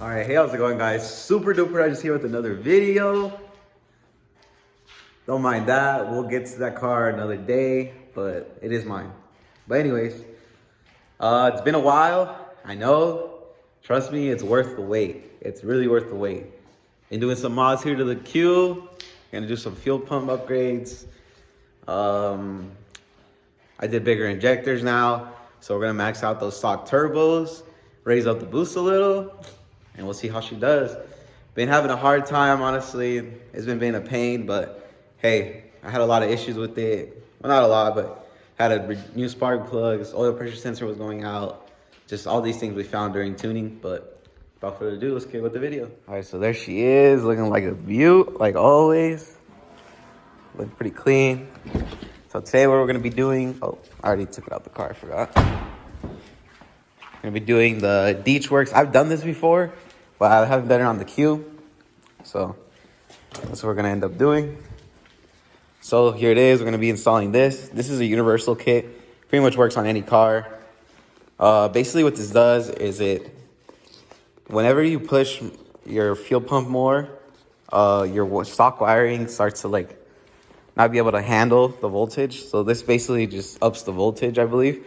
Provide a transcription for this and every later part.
All right, hey, how's it going, guys? Super duper, I just here with another video. Don't mind that. We'll get to that car another day, but it is mine. But anyways, it's been a while. I know. Trust me, it's worth the wait. It's really worth the wait. Been doing some mods here to the Q. Gonna do some fuel pump upgrades. I did bigger injectors now, so we're gonna max out those stock turbos, raise up the boost a little, and we'll see how she does. Been having a hard time, honestly. It's been being a pain, but hey, I had a lot of issues with it. Well, not a lot, but had a new spark plugs, oil pressure sensor was going out, just all these things we found during tuning. But without further ado, let's get with the video. All right, so there she is, looking like a beaut, like always. Looking pretty clean. So today what we're gonna be doing, oh, I already took it out the car, I forgot. Gonna be doing the Deatschwerks. I've done this before, but I haven't done it on the Q. So that's what we're gonna end up doing. So here it is, we're gonna be installing this. This is a universal kit, pretty much works on any car. Basically what this does is whenever you push your fuel pump more, your stock wiring starts to not be able to handle the voltage. So this basically just ups the voltage, I believe.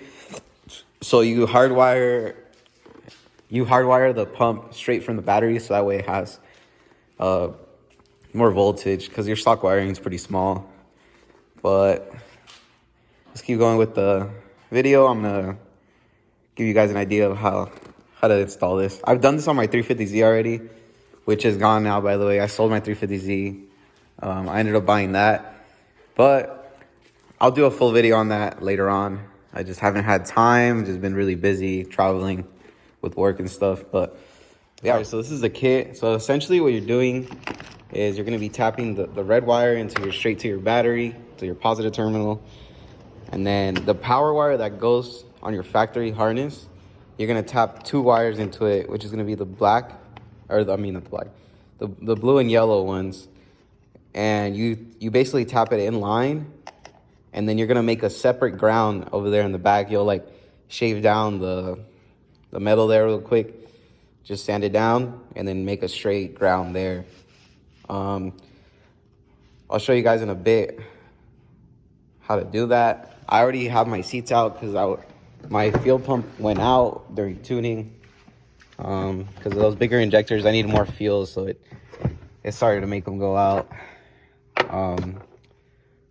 So you hardwire the pump straight from the battery, so that way it has more voltage, because your stock wiring is pretty small. But let's keep going with the video. I'm gonna give you guys an idea of how to install this. I've done this on my 350Z already, which is gone now, by the way. I sold my 350Z. I ended up buying that, but I'll do a full video on that later on. I just haven't had time, just been really busy traveling with work and stuff. But yeah, so this is the kit. So essentially what you're doing is you're gonna be tapping the red wire straight to your battery, to your positive terminal. And then the power wire that goes on your factory harness, you're gonna tap 2 wires into it, which is gonna be the black, not the black, the blue and yellow ones. And you basically tap it in line, and then you're gonna make a separate ground over there in the back. You'll shave down the metal there real quick, just sand it down, and then make a straight ground there. I'll show you guys in a bit how to do that. I already have my seats out because my fuel pump went out during tuning. Because of those bigger injectors, I need more fuel, so it started to make them go out.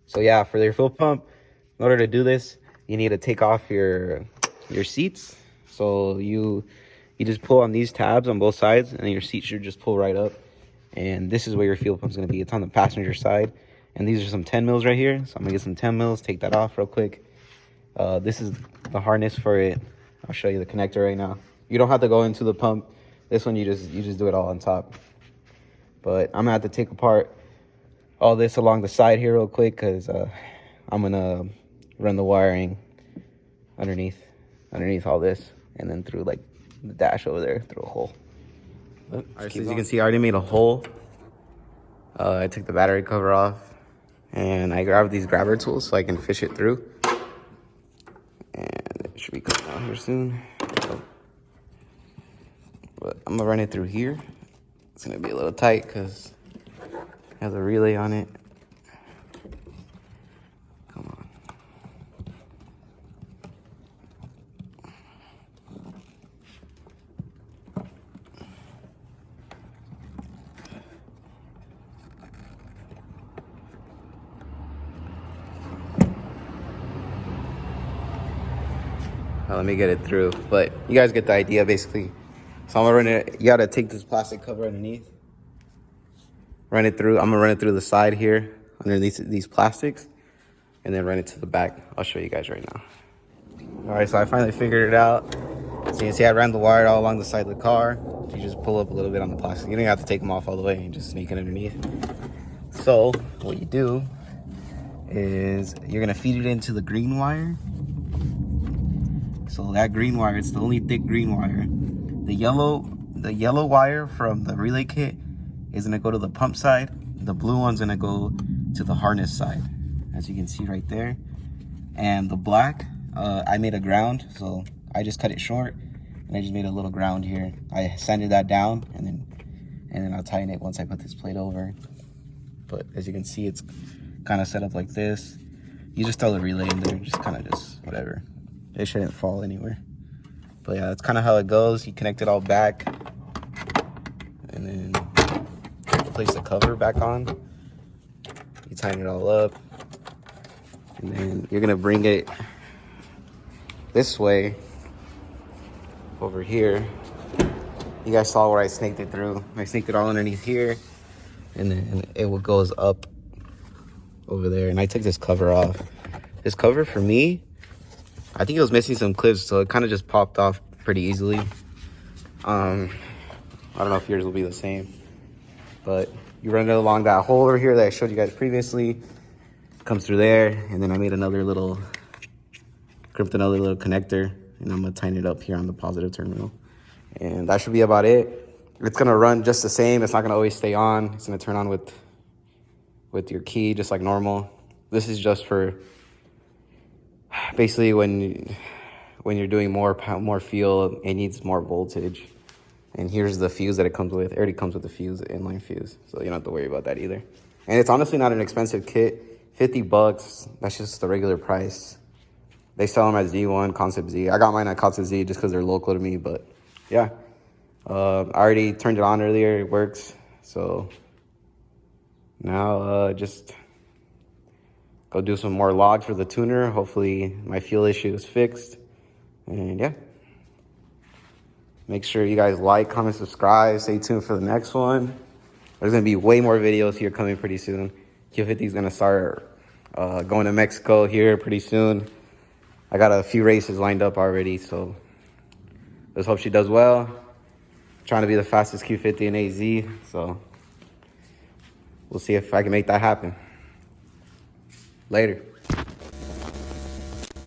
So yeah, for your fuel pump, in order to do this, you need to take off your seats. So you just pull on these tabs on both sides, and then your seat should just pull right up. And this is where your fuel pump's gonna be. It's on the passenger side. And these are some 10 mils right here. So I'm gonna get some 10 mils, take that off real quick. This is the harness for it. I'll show you the connector right now. You don't have to go into the pump. This one, you just do it all on top. But I'm gonna have to take apart all this along the side here real quick, because I'm gonna run the wiring underneath all this, and then through the dash over there through a hole. All right, so as you can see, I already made a hole. I took the battery cover off, and I grabbed these grabber tools so I can fish it through. And it should be coming out here soon. But I'm gonna run it through here. It's gonna be a little tight because it has a relay on it. Come on. Let me get it through, but you guys get the idea basically. So I'm gonna run it. You gotta take this plastic cover underneath, run it through. I'm gonna run it through the side here underneath these plastics, and then run it to the back. I'll show you guys right now. All right, so I finally figured it out. So you can see I ran the wire all along the side of the car. You just pull up a little bit on the plastic. You don't have to take them off all the way. You just sneak it underneath. So what you do is you're gonna feed it into the green wire. So that green wire, it's the only thick green wire. The yellow wire from the relay kit is gonna go to the pump side. The blue one's gonna go to the harness side, as you can see right there. And the black, I made a ground, so I just cut it short and I just made a little ground here. I sanded that down, and then I'll tighten it once I put this plate over. But as you can see, it's kind of set up like this. You just throw the relay in there, just kind of just whatever. It shouldn't fall anywhere. But yeah, that's kind of how it goes. You connect it all back, and then place the cover back on. You tighten it all up, and then you're gonna bring it this way over here. You guys saw where I snaked it through. I snaked it all underneath here, and then it goes up over there. And I took this cover off. This cover, for me, I think it was missing some clips, so it kind of just popped off pretty easily. I don't know if yours will be the same, but you run it along that hole over here that I showed you guys previously. Comes through there, and then I made crimped another little connector, and I'm gonna tighten it up here on the positive terminal. And that should be about it. It's gonna run just the same. It's not gonna always stay on. It's gonna turn on with your key, just like normal. This is just for basically when you're doing more fuel, it needs more voltage. And here's the fuse that it comes with. It already comes with the fuse, the inline fuse, so you don't have to worry about that either. And it's honestly not an expensive kit. 50 bucks, that's just the regular price. They sell them at Z1, Concept Z. I got mine at Concept Z just because they're local to me, but yeah. I already turned it on earlier, it works. So now just go do some more logs for the tuner. Hopefully my fuel issue is fixed. And yeah. Make sure you guys like, comment, subscribe. Stay tuned for the next one. There's gonna be way more videos here coming pretty soon. Q50 is gonna start going to Mexico here pretty soon. I got a few races lined up already, so let's hope she does well. Trying to be the fastest Q50 in AZ, so we'll see if I can make that happen. Later.